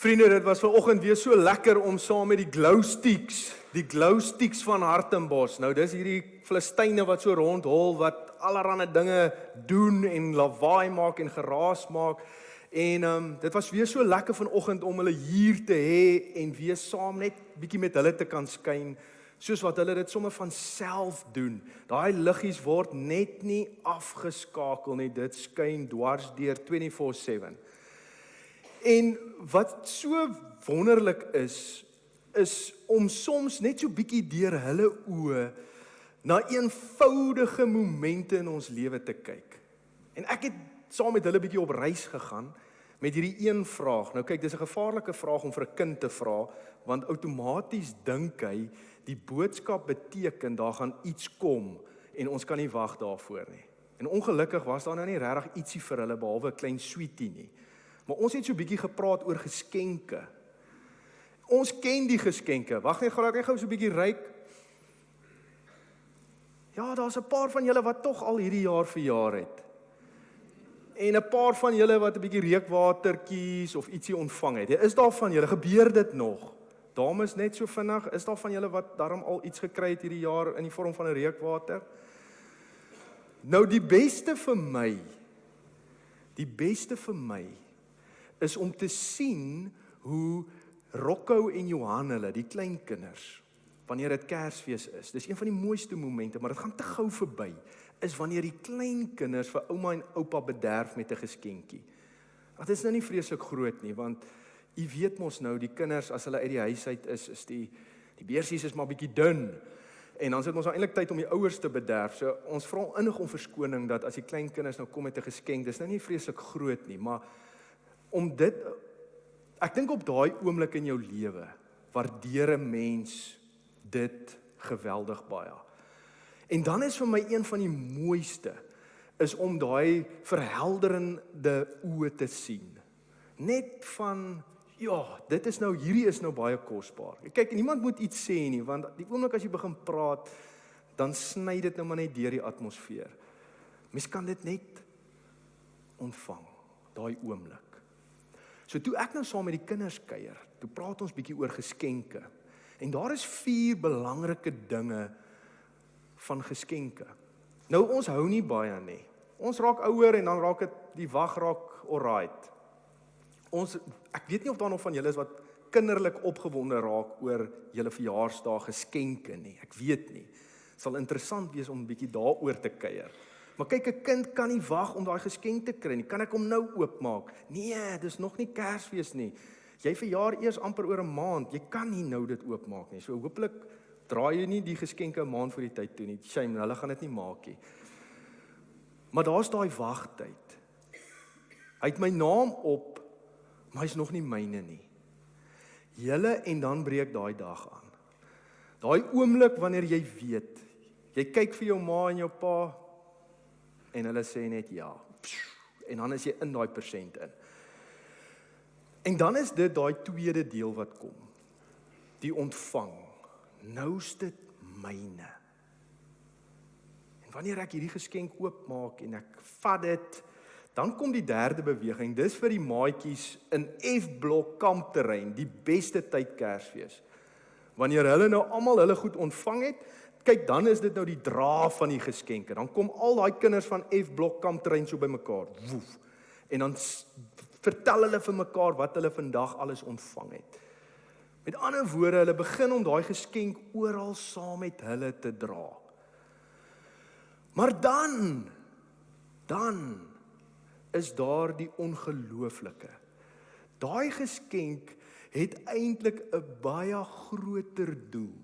Vriende, dit was vanoggend weer so lekker om saam met die glow sticks van Hartenbos. Nou dis hierdie Filistyne wat so rondhol, wat allerlei dinge doen en lawaai maak en geraas maak. En dit was weer so lekker vanoggend om hulle hier te hê en weer saam net bietjie met hulle te kan skyn, soos wat hulle dit sommer van self doen. Daai liggies word net nie afgeskakel nie, dit skyn dwars deur 24/7. En wat so wonderlik is om soms net so bietjie deur hulle oë na eenvoudige momente in ons lewe te kyk. En ek het saam met hulle bietjie op reis gegaan met hierdie een vraag. Nou kyk, dis 'n gevaarlike vraag om vir 'n kind te vra, want outomaties dink hy die boodskap beteken daar gaan iets kom en ons kan nie wag daarvoor nie. En ongelukkig was daar nou nie regtig ietsie vir hulle behalwe 'n klein sweetie nie. Maar ons het so 'n bietjie gepraat oor geskenke. Ons ken die geskenke. Wag net gou so 'n bietjie ryk. Ja, daar's 'n paar van julle wat tog al hierdie jaar verjaar het. En 'n paar van julle wat 'n bietjie reukwatertjies of ietsie ontvang het. Is daar van julle, gebeur dit nog? Dames, net so vinnig, is daar van julle wat daarom al iets gekry het hierdie jaar in die vorm van 'n reukwater? Nou die beste vir my is om te sien hoe Rocco en Johan hulle, die kleinkinders, wanneer dit Kersfees is, dis een van die mooiste momente, maar dit gaan te gou verby, is wanneer die kleinkinders vir ouma en oupa bederf met 'n geskenkie. Dit is nou nie vreeslik groot nie, want jy weet mos nou, die kinders, as hulle uit die huis uit is die beersies is maar bietjie dun, en dan sit ons nou eintlik tyd om die ouers te bederf, so ons vra innig om verskoning, dat as die kleinkinders nou kom met 'n geskenk, dis nou nie vreeslik groot nie, maar om dit, ek dink op daai oomblik in jou lewe, waardeer 'n mens dit geweldig baie. En dan is vir my een van die mooiste, is om daai verhelderende oë te sien. Net van, ja, hierdie is nou baie kosbaar. Kyk, niemand moet iets sê nie, want die oomblik as jy begin praat, dan sny dit nou maar net deur die atmosfeer. Mens kan dit net ontvang, daai oomblik. So toe ek nou saam met die kinders kuier, toe praat ons bietjie oor geskenke. En daar is 4 belangrike dinge van geskenke. Nou ons hou nie baie nie. Ons raak ouer en dan raak dit die wag raak alright. Ek weet nie of daar nog van julle is wat kinderlik opgewonde raak oor julle verjaarsdae geskenke nie. Ek weet nie. Het sal interessant wees om 'n bietjie daaroor te kuier. Maar kyk, 'n kind kan nie wag om daai geskenk te kry nie. Kan ek hom nou oopmaak? Nee, dis nog nie Kersfees nie. Jy verjaar eers amper oor 'n maand. Jy kan nie nou dit oopmaak nie. So hopelik draai jy nie die geskenke 'n maand voor die tyd toe nie. Shame, hulle gaan dit nie maak nie. Maar daar's daai wagtyd. Hy het my naam op, maar hy's nog nie myne nie. Julle, en dan breek daai dag aan. Daai oomblik wanneer jy weet, jy kyk vir jou ma en jou pa, en hulle sê net ja. En dan is jy in daai persent in. En dan is dit daai tweede deel wat kom. Die ontvang. Nou is dit myne. En wanneer ek hierdie geskenk oopmaak en ek vat dit, dan kom die derde beweging. Dis vir die maatjies in F-blok kampterrein, die beste tyd Kersfees. Wanneer hulle nou almal hulle goed ontvang het, kyk, dan is dit nou die dra van die geskenke. Dan kom al daai kinders van F-blok kampterrein so bymekaar. Woef. En dan vertel hulle vir mekaar wat hulle vandag alles ontvang het. Met ander woorde, hulle begin om daai geskenk oral saam met hulle te dra. Maar dan is daar die ongelooflike. Daai geskenk het eintlik 'n baie groter doel.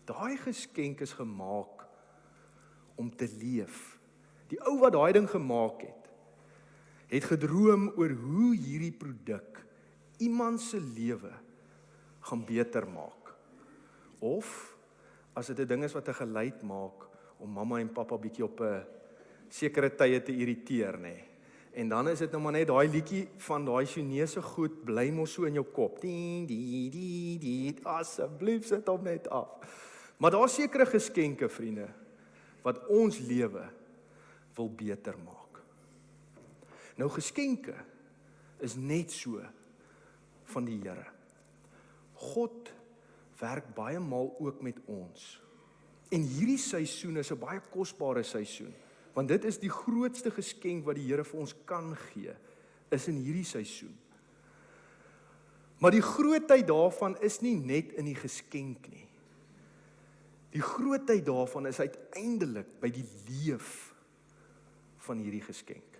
Daai geskenk is gemaak om te leef. Die ou wat daai ding gemaak het gedroom oor hoe hierdie produk iemand se lewe gaan beter maak. Of as dit 'n ding is wat 'n geluid maak om mamma en pappa bietjie op 'n sekere tye te irriteer, nê. En dan is dit nou maar net daai liedjie van daai Chinese goed, bly mos so in jou kop. Die, asseblief sit hom net af. Maar daar is sekere geskenke, vriende, wat ons lewe wil beter maak. Nou geskenke is net so van die Here. God werk baie maal ook met ons. En hierdie seisoen is 'n baie kosbare seisoen, want dit is die grootste geskenk wat die Here vir ons kan gee, is in hierdie seisoen. Maar die grootheid daarvan is nie net in die geskenk nie. Die grootheid daarvan is uiteindelik by die leef van hierdie geskenk.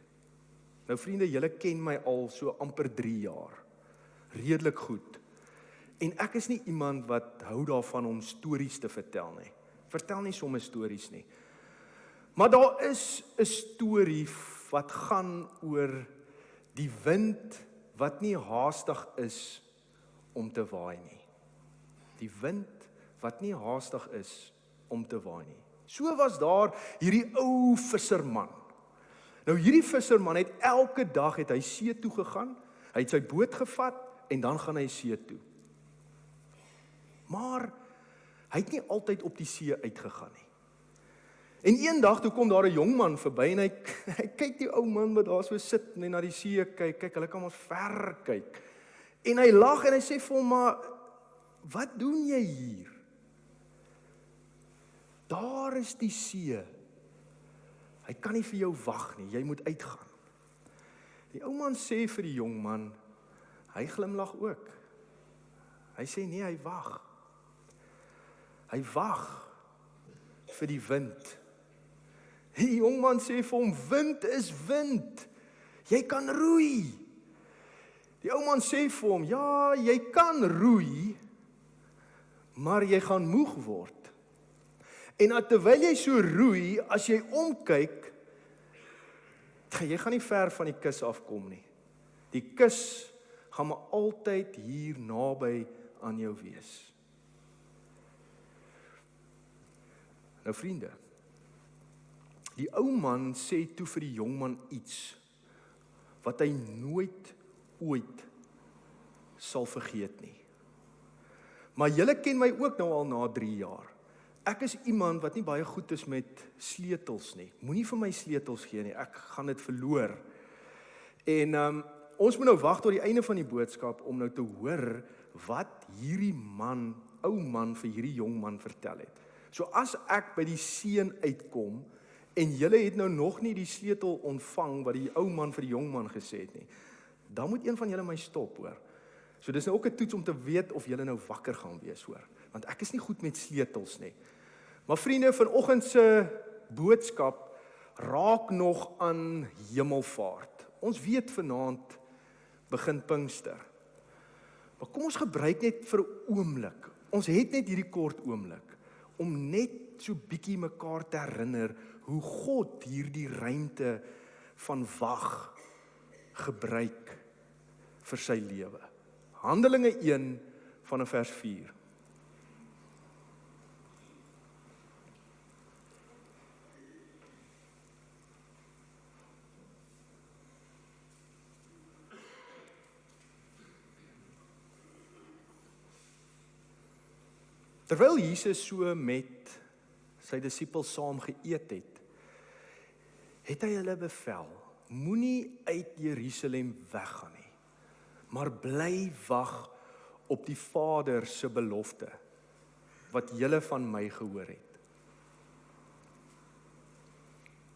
Nou vriende, julle ken my al so amper 3 jaar. Redelik goed. En ek is nie iemand wat hou daarvan om stories te vertel nie. Vertel nie sommer stories nie. Maar daar is 'n storie wat gaan oor die wind wat nie haastig is om te waai nie. Die wind wat nie haastig is om te waai nie. So was daar hierdie ou visserman. Nou hierdie visserman het elke dag hy see toe gegaan, hy het sy boot gevat en dan gaan hy see toe. Maar hy het nie altyd op die see uitgegaan nie. En eendag toe kom daar 'n jong man verby en hy kyk die ou man wat daar so sit en na die see kyk, hulle kan ons ver kyk. En hy lag en hy sê vir hom, maar wat doen jy hier? Daar is die see. Hy kan nie vir jou wag nie, jy moet uitgaan. Die ou man sê vir die jong man, hy glimlag ook. Hy sê nee, hy wag. Hy wag vir die wind. Die jong man sê vir hom, wind is wind. Jy kan roei. Die ou man sê vir hom, ja, jy kan roei, maar jy gaan moeg word. En terwyl jy so roei, as jy omkyk, jy gaan nie ver van die kus afkom nie. Die kus gaan maar altyd hier naby aan jou wees. Nou vriende, die ou man sê toe vir die jong man iets wat hy nooit ooit sal vergeet nie. Maar julle ken my ook nou al na 3 jaar. Ek is iemand wat nie baie goed is met sleutels nie. Moenie vir my sleutels gee nie, ek gaan dit verloor. En ons moet nou wag tot die einde van die boodskap om nou te hoor wat hierdie man, ou man vir hierdie jong man vertel het. So as ek by die seun uitkom en julle het nou nog nie die sleutel ontvang wat die ou man vir die jong man gesê het nie, dan moet een van julle my stop, hoor. So dis nou ook 'n toets om te weet of julle nou wakker gaan wees, hoor. Want ek is nie goed met sleutels nie. Maar vriende, vanoggend se boodskap raak nog aan hemelvaart. Ons weet vanaand begin Pinkster. Maar kom ons gebruik net vir 'n oomblik. Ons het net hierdie kort oomblik om net so bietjie mekaar te herinner hoe God hierdie ruimte van wag gebruik vir sy lewe. Handelinge 1 vanaf vers 4. Terwyl Jesus so met sy disippels saam geëet het hy hulle bevel, moenie uit Jerusalem weggaan nie, maar bly wag op die Vader se belofte, wat julle van my gehoor het.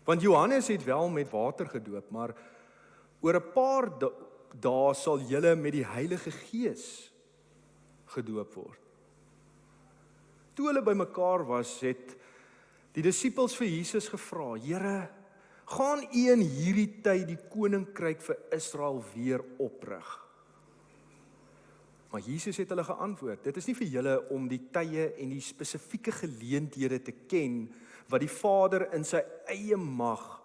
Want Johannes het wel met water gedoop, maar oor 'n paar dae sal julle met die Heilige Gees gedoop word. Toe hulle bymekaar was, het die disippels vir Jesus gevra, Here, gaan U in hierdie tyd die koninkryk vir Israel weer oprig? Maar Jesus het hulle geantwoord, dit is nie vir julle om die tye en die spesifieke geleenthede te ken, wat die Vader in sy eie mag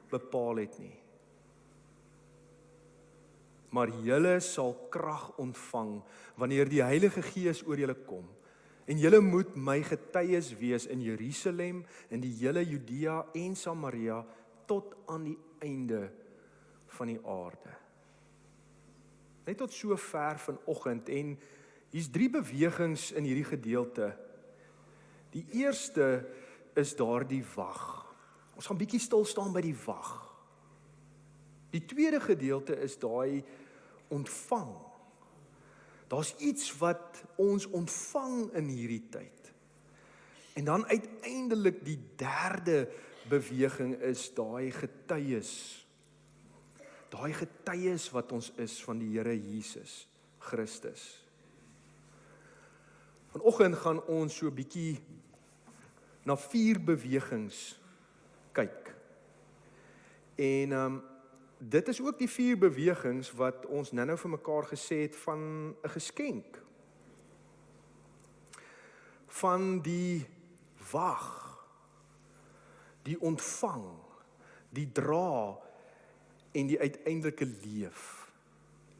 bepaal het nie. Maar julle sal krag ontvang, wanneer die Heilige Gees oor julle kom, en julle moet my getuies wees in Jerusalem, in die hele Judea en Samaria, tot aan die einde van die aarde. Net tot so ver vanoggend, en hier's 3 bewegings in hierdie gedeelte. Die eerste is daardie wag. Ons gaan bietjie stil staan by die wag. Die tweede gedeelte is daai ontvang. Daar's iets wat ons ontvang in hierdie tyd. En dan uiteindelik die derde beweging is daai getuies. Daai getuies wat ons is van die Here Jesus Christus. Vanoggend gaan ons so 'n bietjie na 4 bewegings kyk. En dit is ook die 4 bewegings wat ons nou vir mekaar gesê het van 'n geskenk. Van die wag, die ontvang, die dra en die uiteindelike leef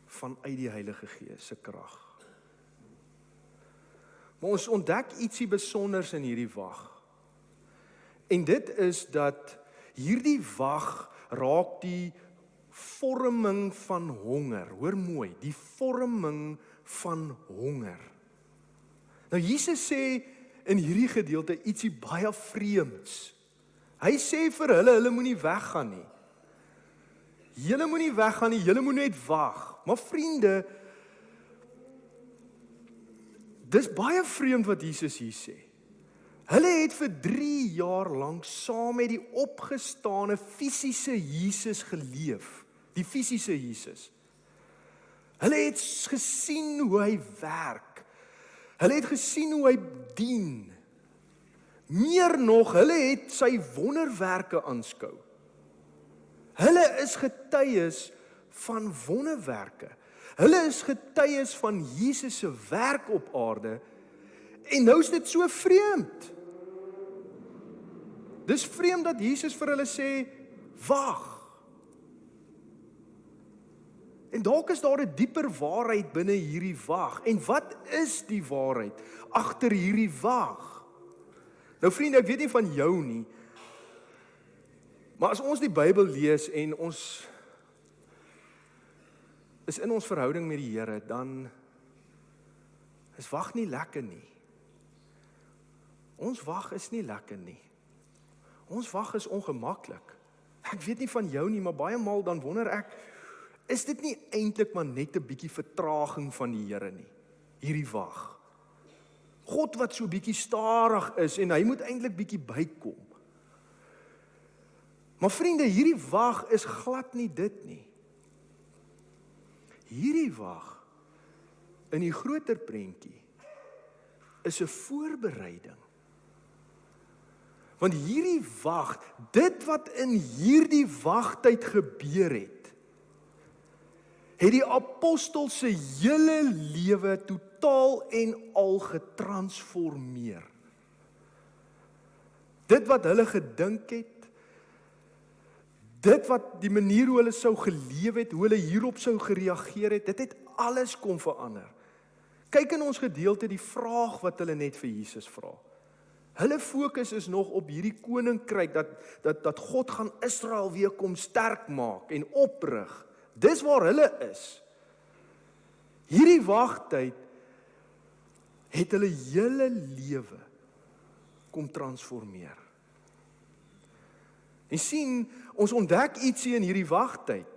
vanuit die Heilige Gees se krag. Maar ons ontdek ietsie besonders in hierdie wag. En dit is dat hierdie wag raak die vorming van honger. Hoor mooi, die vorming van honger. Nou Jesus sê in hierdie gedeelte ietsie baie vreemds. Hy sê vir hulle moenie weggaan nie. Julle moenie weggaan nie, julle moet net wag. Maar vriende, dis baie vreemd wat Jesus hier sê. Hulle het vir 3 jaar lank saam met die opgestane fisiese Jesus geleef. Die fisiese Jesus. Hulle het gesien hoe hy werk. Hulle het gesien hoe hy dien. Meer nog, hulle het sy wonderwerke aanskou. Hulle is getuies van wonderwerke. Hulle is getuies van Jesus se werk op aarde. En nou is dit so vreemd. Dis vreemd dat Jesus vir hulle sê, wag. En dalk is daar 'n dieper waarheid binne hierdie wag. En wat is die waarheid agter hierdie wag? Nou vriende, ek weet nie van jou nie, maar as ons die Bybel lees en ons is in ons verhouding met die Here, dan is wag nie lekker nie. Ons wag is nie lekker nie. Ons wag is ongemaklik. Ek weet nie van jou nie, maar baie maal dan wonder ek, is dit nie eintlik maar net 'n bietjie vertraging van die Here nie, hierdie wag? God wat so bietjie stadig is en hy moet eintlik bietjie bykom. Maar vriende, hierdie wag is glad nie dit nie. Hierdie wag in die groter prentjie is 'n voorbereiding. Want hierdie wag, dit wat in hierdie wagtyd gebeur het die apostel se hele lewe totaal en al getransformeer. Dit wat hulle gedink het, dit wat die manier hoe hulle sou geleef het, hoe hulle hierop sou gereageer het, dit het alles kom verander. Kyk in ons gedeelte die vraag wat hulle net vir Jesus vra. Hulle fokus is nog op hierdie koninkryk dat God gaan Israel weer kom sterk maak en oprig. Dis waar hulle is. Hierdie wagtyd het hulle hele lewe kom transformeer. En sien, ons ontdek ietsie in hierdie wagtyd.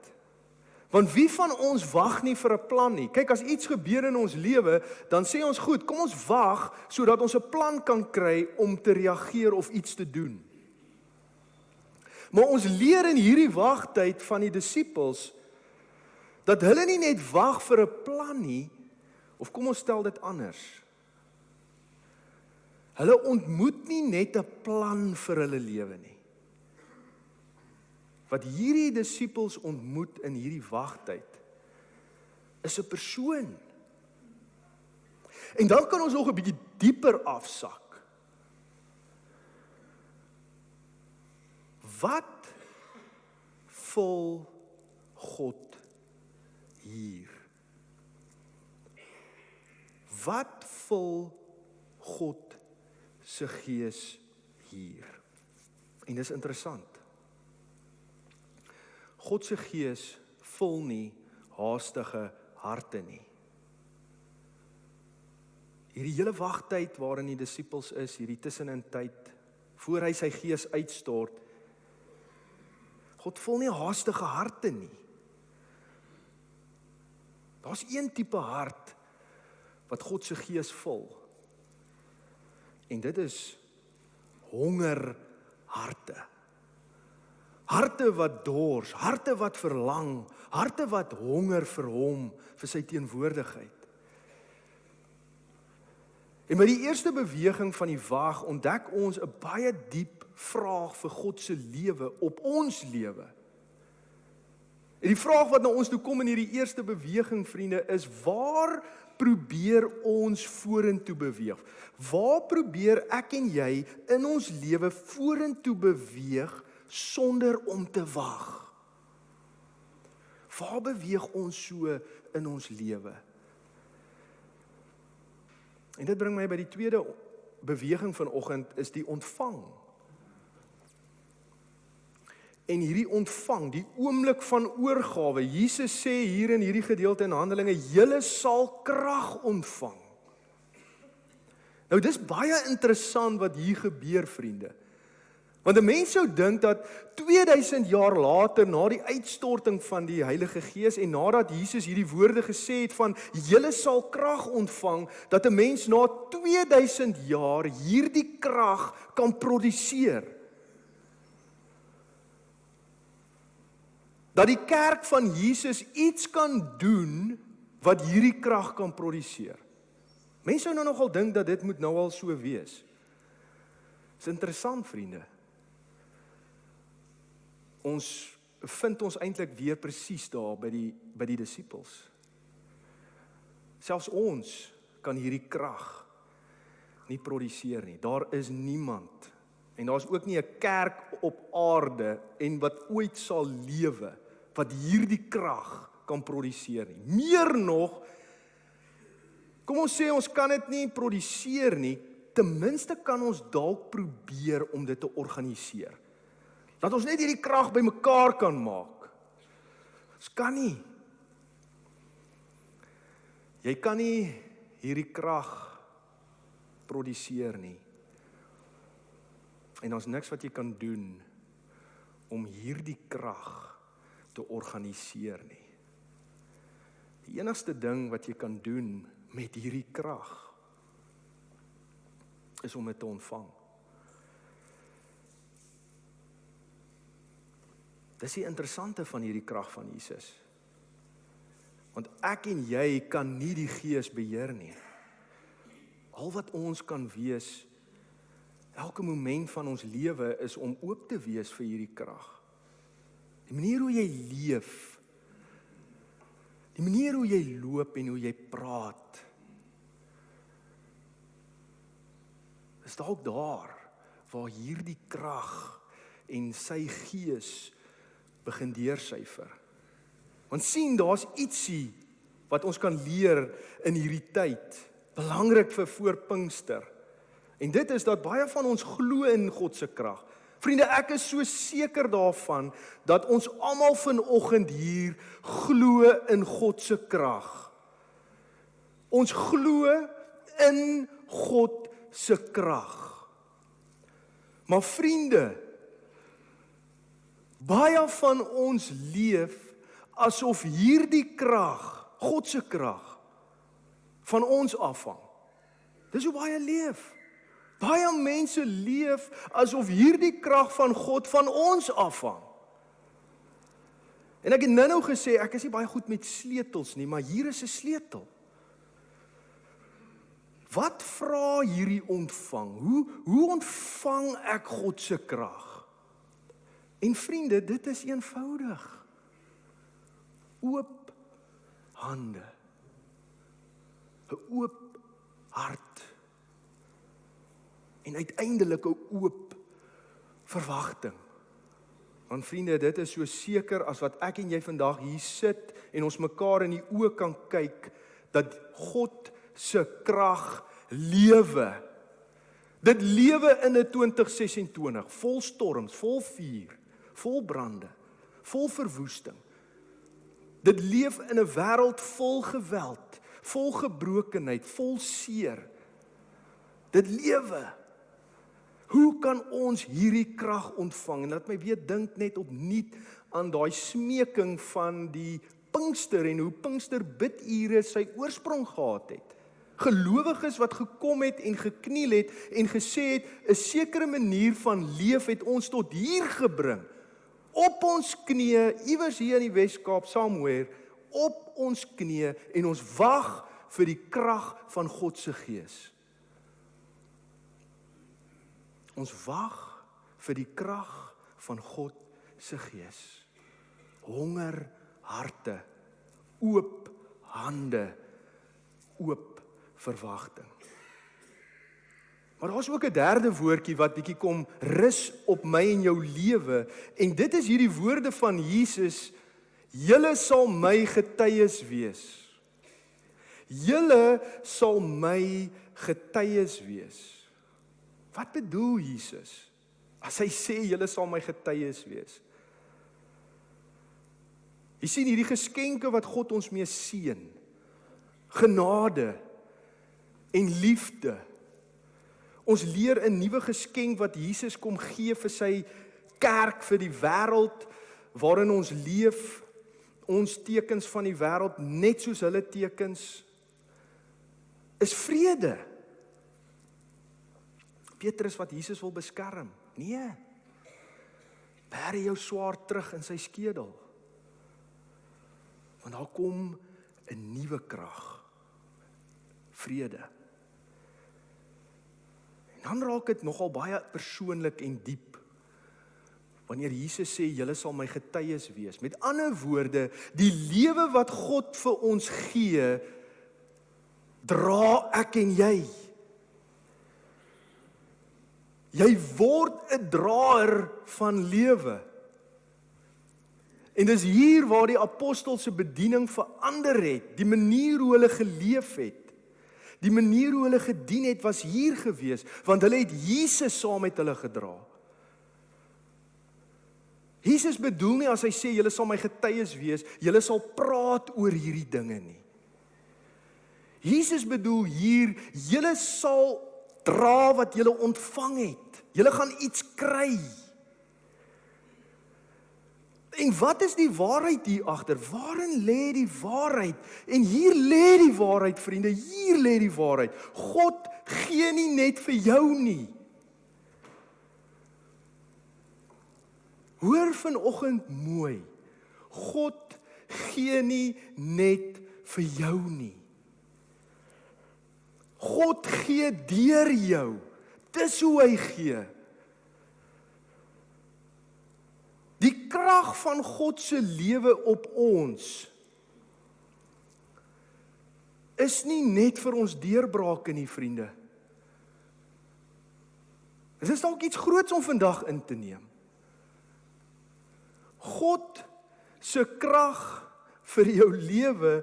Want wie van ons wag nie vir 'n plan nie? Kyk, as iets gebeur in ons lewe, dan sê ons goed, kom ons wag sodat ons 'n plan kan kry om te reageer of iets te doen. Maar ons leer in hierdie wagtyd van die disippels dat hulle nie net wag vir 'n plan nie, of kom ons stel dit anders. Hulle ontmoet nie net 'n plan vir hulle lewe nie. Wat hierdie disippels ontmoet in hierdie wagtyd is 'n persoon. En dan kan ons nog 'n bietjie dieper afsak. Wat vul God hier? Wat vul God se gees hier? En dis interessant. God se gees vul nie haastige harte nie. Hierdie hele wagtyd waarin die disippels is, hierdie tussenin tyd, voor hy sy gees uitstort, God vul nie haastige harte nie. Daar's een tipe hart wat God se gees vul. En dit is hongerharte. Harte wat dors, harte wat verlang, harte wat honger vir hom, vir sy teenwoordigheid. En met die eerste beweging van die wag ontdek ons 'n baie diep vraag vir God se lewe op ons lewe. En die vraag wat na ons toe kom in hierdie eerste beweging, vriende, is waar probeer ons vorentoe beweeg? Waar probeer ek en jy in ons lewe vorentoe beweeg sonder om te wag? Waar beweeg ons so in ons lewe? En dit bring my by die tweede beweging vanoggend, is die ontvang. En hierdie ontvang, die oomblik van oorgawe. Jesus sê hier in hierdie gedeelte in Handelinge, julle sal krag ontvang. Nou dis baie interessant wat hier gebeur, vriende. Want 'n mens sou dink dat 2000 jaar later, na die uitstorting van die Heilige Gees en nadat Jesus hierdie woorde gesê het van julle sal krag ontvang, dat 'n mens na 2000 jaar hierdie krag kan produseer. Dat die kerk van Jesus iets kan doen wat hierdie krag kan produseer. Mense sou nou nogal dink dat dit moet nou al so wees. Dis interessant, vriende. Ons vind ons eintlik weer presies daar by die disippels. Selfs ons kan hierdie krag nie produseer nie. Daar is niemand en daar's ook nie 'n kerk op aarde en wat ooit sal lewe wat hierdie krag kan produseer nie. Meer nog, kom ons sê ons kan dit nie produseer nie, ten minste kan ons dalk probeer om dit te organiseer. Dat ons net hierdie krag bymekaar kan maak. Ons kan nie. Jy kan nie hierdie krag produseer nie. En daar's niks wat jy kan doen om hierdie krag te organiseer nie. Die enigste ding wat jy kan doen met hierdie krag is om dit te ontvang. Dis die interessante van hierdie krag van Jesus. Want ek en jy kan nie die Gees beheer nie. Al wat ons kan wees, elke moment van ons lewe is om oop te wees vir hierdie krag. Die manier hoe jy leef, die manier hoe jy loop en hoe jy praat, is dalk daar waar hierdie krag en sy Gees begin deursyfer. Want sien, daar's ietsie wat ons kan leer in hierdie tyd, belangrik vir voor Pinkster. En dit is dat baie van ons glo in God se krag. Vriende, ek is so seker daarvan dat ons almal vanoggend hier glo in God se krag. Ons glo in God se krag. Maar vriende, baie van ons leef asof hierdie krag, God se krag, van ons afhang. Dis hoe baie leef. Baie mense leef asof hierdie krag van God van ons afhang. En ek het nou gesê, ek is nie baie goed met sleutels nie, maar hier is 'n sleutel. Wat vra hierdie ontvang? Hoe ontvang ek God se krag? En vriende, dit is eenvoudig. Oop hande. 'n Oop hart. En uiteindelik 'n oop verwagting. Want vriende, dit is so seker as wat ek en jy vandag hier sit en ons mekaar in die oë kan kyk, dat God se krag lewe. Dit lewe in 'n 2026, vol storms, vol vuur, vol brande, vol verwoesting. Dit leef in 'n wêreld vol geweld, vol gebrokenheid, vol seer. Dit lewe. Hoe kan ons hierdie krag ontvang? En laat my weer dink net opnuut aan daai smeking van die Pinkster en hoe Pinkster bidure sy oorsprong gehad het. Gelowiges wat gekom het en gekniel het en gesê het, 'n sekere manier van leef het ons tot hier gebring. Op ons knieë, iewers hier in die Weskaap, somewhere, op ons knieë en ons wag vir die krag van God se Gees. Ons wag vir die krag van God se Gees. Honger harte, oop hande, oop verwagting. Maar daar's ook 'n derde woordjie wat bietjie kom rus op my en jou lewe, en dit is hierdie woorde van Jesus: julle sal my getuies wees. Julle sal my getuies wees. Wat bedoel Jesus as hy sê julle sal my getuies wees? Jy sien hierdie geskenke wat God ons mee seën, genade en liefde. Ons leer 'n nuwe geskenk wat Jesus kom gee vir sy kerk, vir die wêreld waarin ons leef. Ons tekens van die wêreld, net soos hulle tekens, is vrede. Petrus wat Jesus wil beskerm. Nee. Bære jou swaard terug in sy skedel. Want daar kom 'n nuwe krag. Vrede. En dan raak dit nogal baie persoonlik en diep. Wanneer Jesus sê, julle sal my getuies wees. Met ander woorde, die lewe wat God vir ons gee, dra ek en jy. Jy word 'n draer van lewe. En dis hier waar die apostel se bediening verander het, die manier hoe hulle geleef het, die manier hoe hulle gedien het, was hier gewees, want hulle het Jesus saam met hulle gedra. Jesus bedoel nie as hy sê, julle sal my getuies wees, julle sal praat oor hierdie dinge nie. Jesus bedoel hier, julle sal dra wat julle ontvang het. Julle gaan iets kry. En wat is die waarheid hier agter? Waarin lê die waarheid? En hier lê die waarheid, vriende, hier lê die waarheid. God gee nie net vir jou nie. Hoor vanoggend mooi, God gee nie net vir jou nie. God gee deur jou. Dis hoe hy gee. Die krag van God se lewe op ons is nie net vir ons deurbrake nie, vriende. Dit is dalk iets groots om vandag in te neem. God se krag vir jou lewe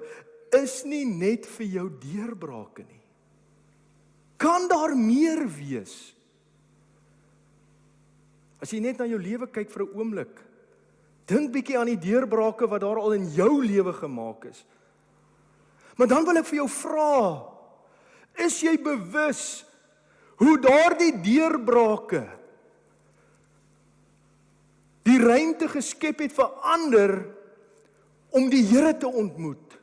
is nie net vir jou deurbrake nie. Kan daar meer wees? As jy net na jou lewe kyk vir 'n oomblik, dink bietjie aan die deurbrake wat daar al in jou lewe gemaak is. Maar dan wil ek vir jou vra, is jy bewus hoe daardie deurbrake die ruimte geskep het vir ander om die Here te ontmoet?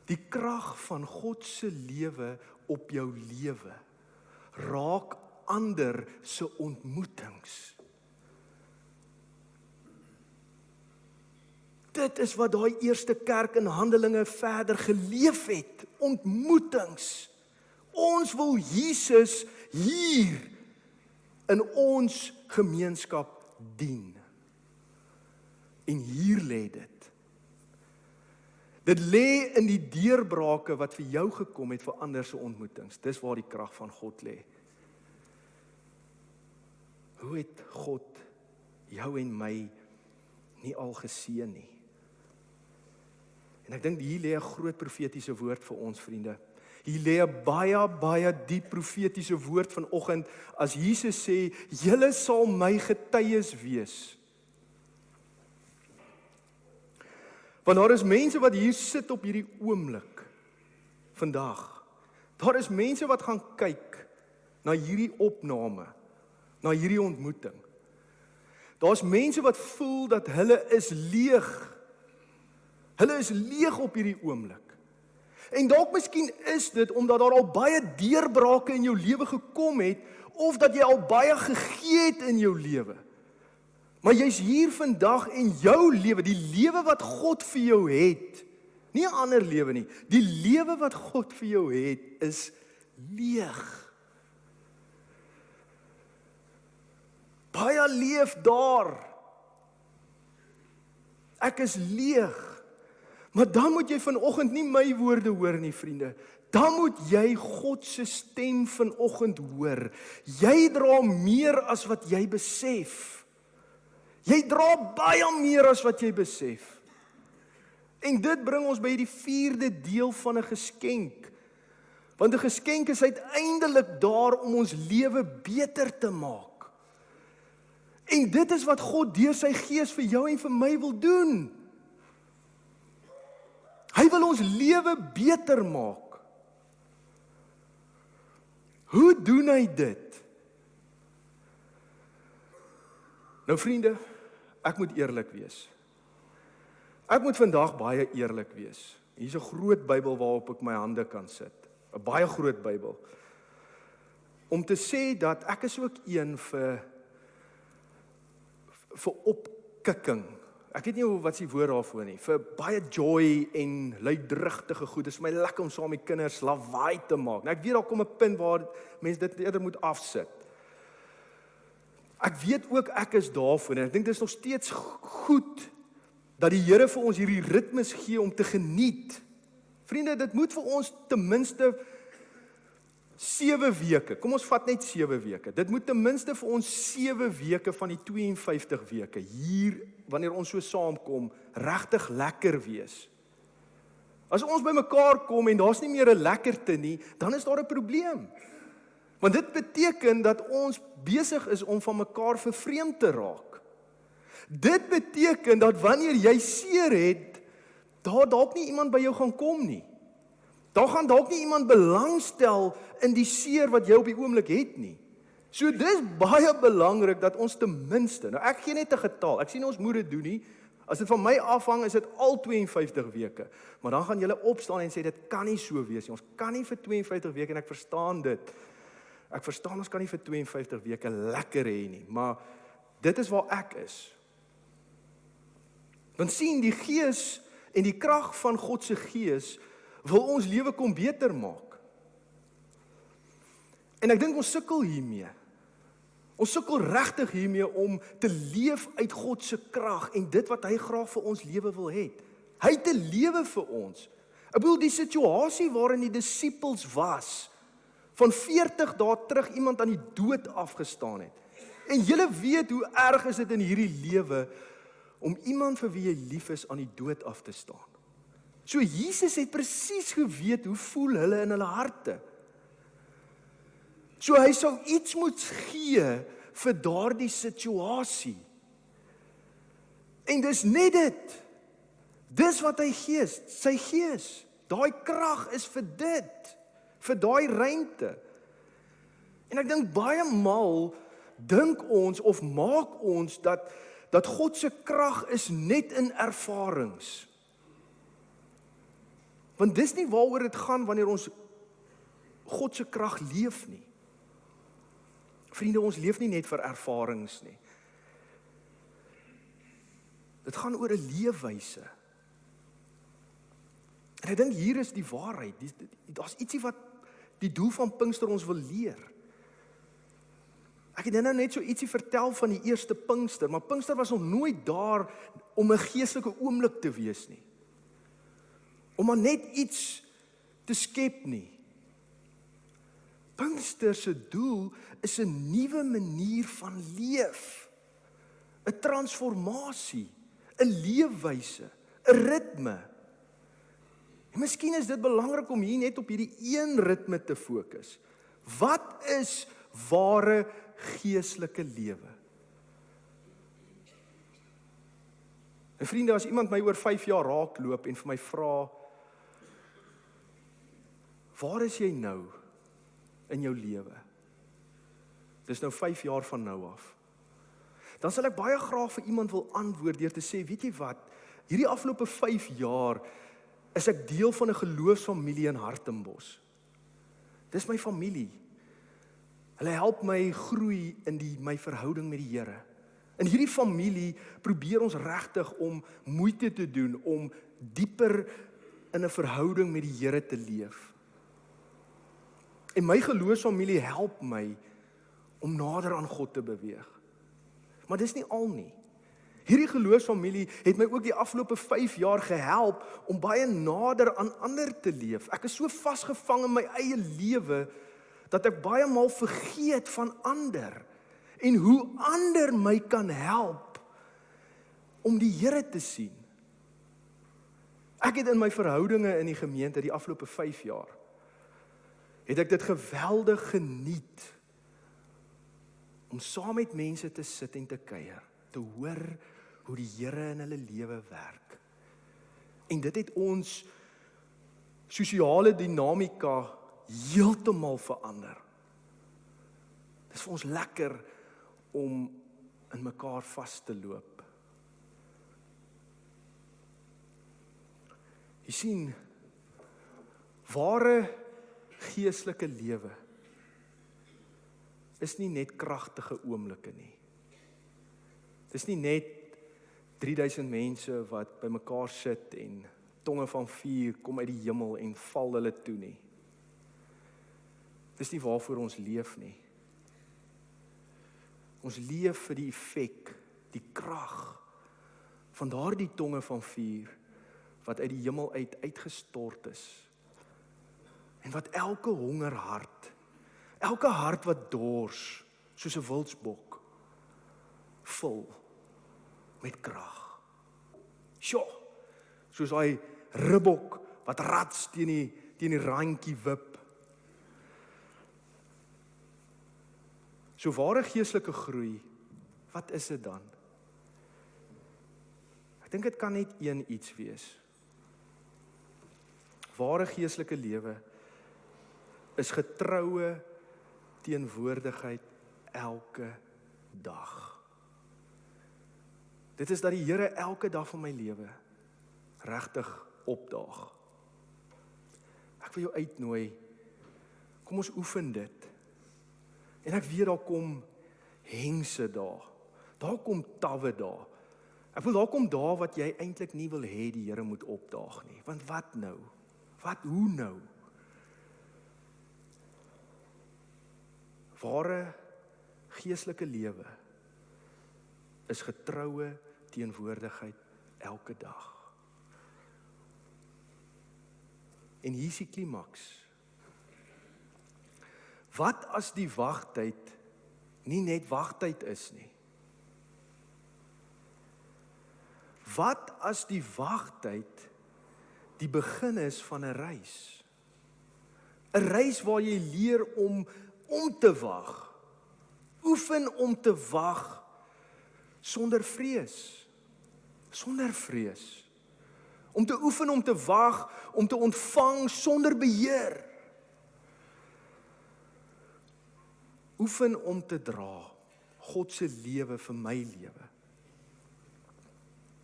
Die krag van God se lewe op jou lewe raak ander se ontmoetings. Dit is wat daai eerste kerk in Handelinge verder geleef het, ontmoetings. Ons wil Jesus hier in ons gemeenskap dien. En hier lê dit. Dit lê in die deurbrake wat vir jou gekom het vir ander se ontmoetings. Dis waar die krag van God lê. Hoe het God jou en my nie al geseën nie? En ek dink hier lê 'n groot profetiese woord vir ons, vriende. Hier lê 'n baie diep profetiese woord vanoggend as Jesus sê, julle sal my getuies wees. Want daar is mense wat hier sit op hierdie oomblik, vandag. Daar is mense wat gaan kyk na hierdie opname, na hierdie ontmoeting. Daar's mense wat voel dat hulle is leeg. Hulle is leeg op hierdie oomblik. En dalk miskien is dit omdat daar al baie deurbrake in jou lewe gekom het, of dat jy al baie gegee het in jou lewe. Maar jy's hier vandag en jou lewe, die lewe wat God vir jou het, nie 'n ander lewe nie, die lewe wat God vir jou het, is leeg. Baie leef daar. Ek is leeg. Maar dan moet jy vanoggend nie my woorde hoor nie, vriende. Dan moet jy God se stem vanoggend hoor. Jy dra meer as wat jy besef. Jy dra baie meer as wat jy besef. En dit bring ons by die 4de deel van 'n geskenk. Want 'n geskenk is uiteindelik daar om ons lewe beter te maak. En dit is wat God deur sy Gees vir jou en vir my wil doen. Hy wil ons lewe beter maak. Hoe doen hy dit? Nou vriende, ek moet eerlik wees. Ek moet vandag baie eerlik wees. Hier's 'n groot Bybel waarop ek my hande kan sit. 'n Baie groot Bybel. Om te sê dat ek is ook een vir opkikking. Ek weet nie wat is die woord daarvoor nie. Vir baie joy en luidrugtige goed. Dit is vir my lekker om saam met kinders lawaai te maak. Nou ek weet daar kom 'n punt waar mense dit eerder moet afsit. Ek weet ook ek is daarvoor en ek dink dit is nog steeds goed dat die Here vir ons hierdie ritmes gee om te geniet. Vriende, dit moet vir ons ten minste 7 weke. Kom ons vat net 7 weke. Dit moet ten minste vir ons 7 weke van die 52 weke hier wanneer ons so saamkom regtig lekker wees. As ons by mekaar kom en daar's nie meer 'n lekkerte nie, dan is daar 'n probleem. Want dit beteken dat ons besig is om van mekaar vervreemd te raak. Dit beteken dat wanneer jy seer het, daar dalk nie iemand by jou gaan kom nie. Daar gaan dalk nie iemand belangstel in die seer wat jy op die oomblik het nie. So dis baie belangrik dat ons ten minste, nou ek gee net 'n getal, ek sien ons moet dit doen nie, as dit van my afhang is dit al 52 weke, maar dan gaan julle opstaan en sê dit kan nie so wees nie, ons kan nie vir 52 weke, en ek verstaan dit, ek verstaan ons kan nie vir 52 weke lekker hê nie, maar dit is waar ek is. Want sien, die Gees en die krag van God se Gees wil ons lewe kom beter maak. En ek dink ons sukkel hiermee. Ons sukkel regtig hiermee om te leef uit God se krag en dit wat hy graag vir ons lewe wil hê. Hy het 'n lewe vir ons. Ek bedoel die situasie waarin die disippels was, van 40 dae terug iemand aan die dood afgestaan het. En julle weet hoe erg is dit in hierdie lewe om iemand vir wie jy lief is aan die dood af te staan. So Jesus het presies geweet hoe voel hulle in hulle harte. So hy sou iets moet gee vir daardie situasie. En dis net dit. Dis wat hy gee, sy Gees. Daai krag is vir dit, vir daai ruimte. En ek dink baie maal dink ons of maak ons dat God se krag is net in ervarings. Want dis nie waaroor dit gaan wanneer ons God se krag leef nie. Vriende, ons leef nie net vir ervarings nie. Dit gaan oor 'n leefwyse. En ek dink hier is die waarheid. Daar's ietsie wat die doel van Pinkster ons wil leer. Ek het nou net so ietsie vertel van die eerste Pinkster, maar Pinkster was nog nooit daar om 'n geestelike oomblik te wees nie. Om maar net iets te skep nie. Pinkster se doel is 'n nuwe manier van leef. 'n Transformasie, 'n leefwyse, 'n ritme. En miskien is dit belangrik om hier net op hierdie een ritme te fokus. Wat is ware geestelike lewe? En vriende, as iemand my oor 5 jaar raakloop en vir my vra, waar is jy nou in jou lewe? Dis nou 5 jaar van nou af. dan sal ek baie graag vir iemand wil antwoord deur te sê, weet jy wat, hierdie afgelope 5 jaar is ek deel van 'n geloofsfamilie in Hartenbos. Dis my familie. Hulle help my groei in my verhouding met die Here. In hierdie familie probeer ons regtig om moeite te doen om dieper in 'n verhouding met die Here te leef. En my geloofsfamilie help my om nader aan God te beweeg. Maar dis nie al nie. Hierdie geloofsfamilie het my ook die afgelope 5 jaar gehelp om baie nader aan ander te leef. Ek is so vasgevang in my eie lewe dat ek baie maal vergeet van ander en hoe ander my kan help om die Here te sien. Ek het in my verhoudinge in die gemeente die afgelope 5 jaar het ek dit geweldig geniet om saam met mense te sit en te kuier, te hoor hoe die Here in hulle lewe werk. En dit het ons sosiale dinamika heeltemal verander. Dit is vir ons lekker om in mekaar vas te loop. Jy sien, ware geestelike lewe is nie net kragtige oomblikke nie. Dis nie net 3000 mense wat by mekaar sit en tonge van vuur kom uit die hemel en val hulle toe nie. Dis nie waarvoor ons leef nie. Ons leef vir die effek, die krag van daardie tonge van vuur wat uit die hemel uitgestort is. En wat elke hongerhart, elke hart wat dors, soos 'n wildsbok, vul met krag. Sjoe, soos hy ribbok wat rats teen die randjie wip. So ware geestelike groei, wat is dit dan? Ek dink dit kan net een iets wees. Ware geestelike lewe is getroue teenwoordigheid elke dag. Dit is dat die Here elke dag van my lewe regtig opdaag. Ek wil jou uitnooi, kom ons oefen dit. En ek weet daar kom hengse daar kom tawwe daar. Ek wil daar kom daar wat jy eintlik nie wil hê die Here moet opdaag nie. Want wat nou? Hoe nou? Ware geestelike lewe is getroue teenwoordigheid elke dag. En hier is die klimaks. Wat as die wagtyd nie net wagtyd is nie? Wat as die wagtyd die begin is van 'n reis? 'n Reis waar jy leer om te wag. Oefen om te wag sonder vrees. Sonder vrees. Om te oefen om te wag, om te ontvang sonder beheer. Oefen om te dra God se lewe vir my lewe.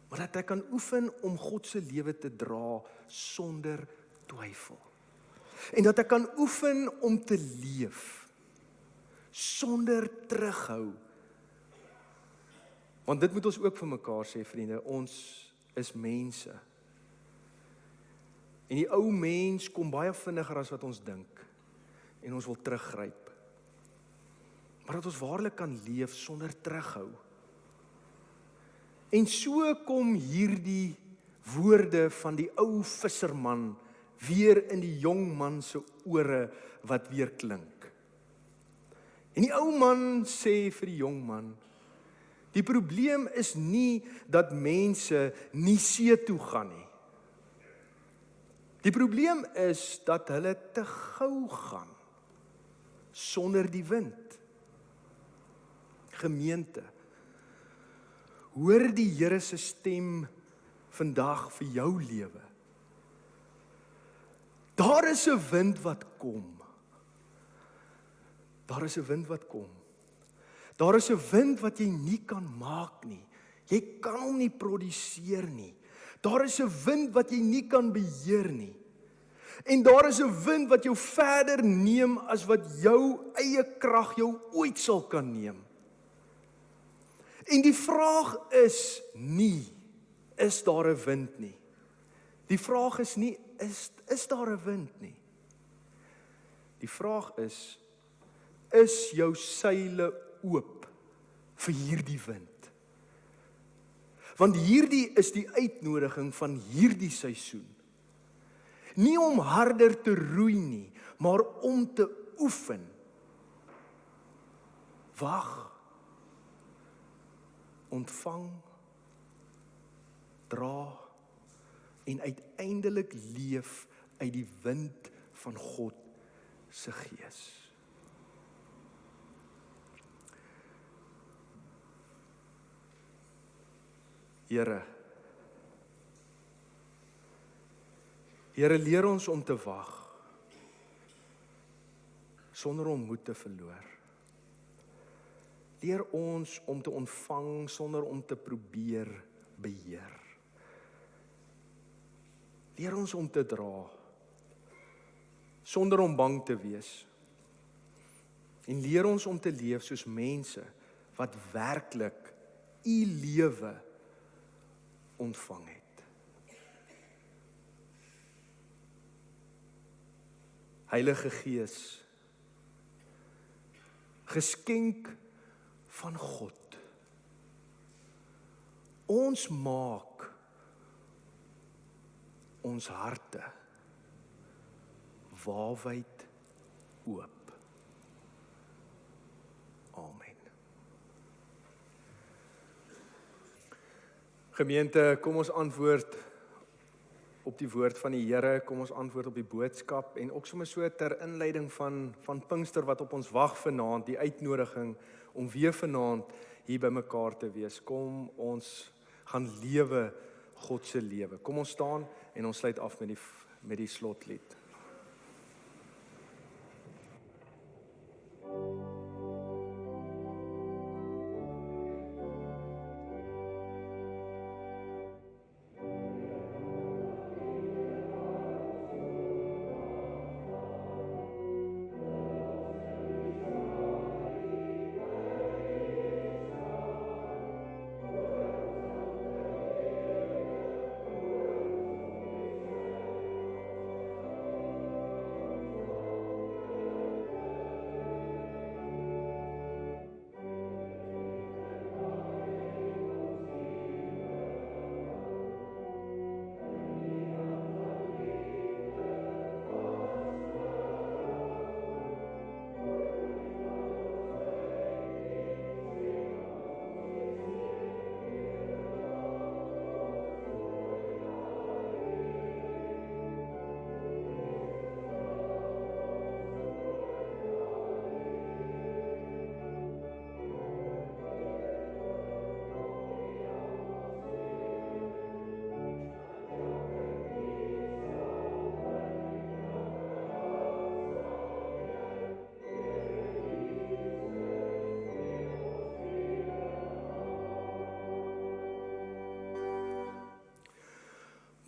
Maar dat ek kan oefen om God se lewe te dra sonder twyfel. En dat ek kan oefen om te leef sonder terughou. Want dit moet ons ook vir mekaar sê, vriende, ons is mense. En die ou mens kom baie vinniger as wat ons dink. En ons wil teruggryp. Maar dat ons waarlik kan leef sonder terughou. En so kom hierdie woorde van die ou visserman weer in die jong man se ore wat weer klink. En die ou man sê vir die jong man, die probleem is nie dat mense nie see toe gaan nie. Die probleem is dat hulle te gou gaan, sonder die wind. Gemeente, hoor die Here se stem vandag vir jou lewe. Daar is 'n wind wat kom. Daar is 'n wind wat kom. Daar is 'n wind wat jy nie kan maak nie. Jy kan hom nie produseer nie. Daar is 'n wind wat jy nie kan beheer nie. En daar is 'n wind wat jou verder neem as wat jou eie krag jou ooit sal kan neem. En die vraag is nie, is daar 'n wind nie. Die vraag is nie, is daar 'n wind nie. Die vraag is jou seile oop vir hierdie wind? Want hierdie is die uitnodiging van hierdie seisoen. Nie om harder te roei nie, maar om te oefen. Wag. Ontvang, dra en uiteindelik leef uit die wind van God se gees. Here, leer ons om te wag, sonder om moed te verloor. Leer ons om te ontvang, sonder om te probeer beheer. Leer ons om te dra, sonder om bang te wees. En leer ons om te leef soos mense, wat werklik u lewe ontvang het. Heilige Gees, geskenk van God. Ons maak ons harte waawyd oop. Amen. Gemeente, kom ons antwoord op die woord van die Here, kom ons antwoord op die boodskap en ook sommer so ter inleiding van Pinkster wat op ons wag vanaand, die uitnodiging om weer vanaand hier by mekaar te wees. Kom ons gaan lewe God se lewe. Kom ons staan en ons sluit af met die slotlied.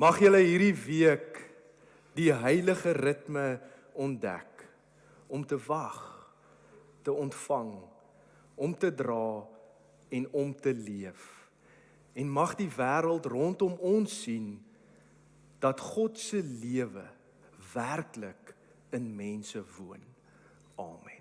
Mag julle hierdie week die heilige ritme ontdek, om te wag, te ontvang, om te dra en om te leef. En mag die wêreld rondom ons sien dat God se lewe werklik in mense woon. Amen.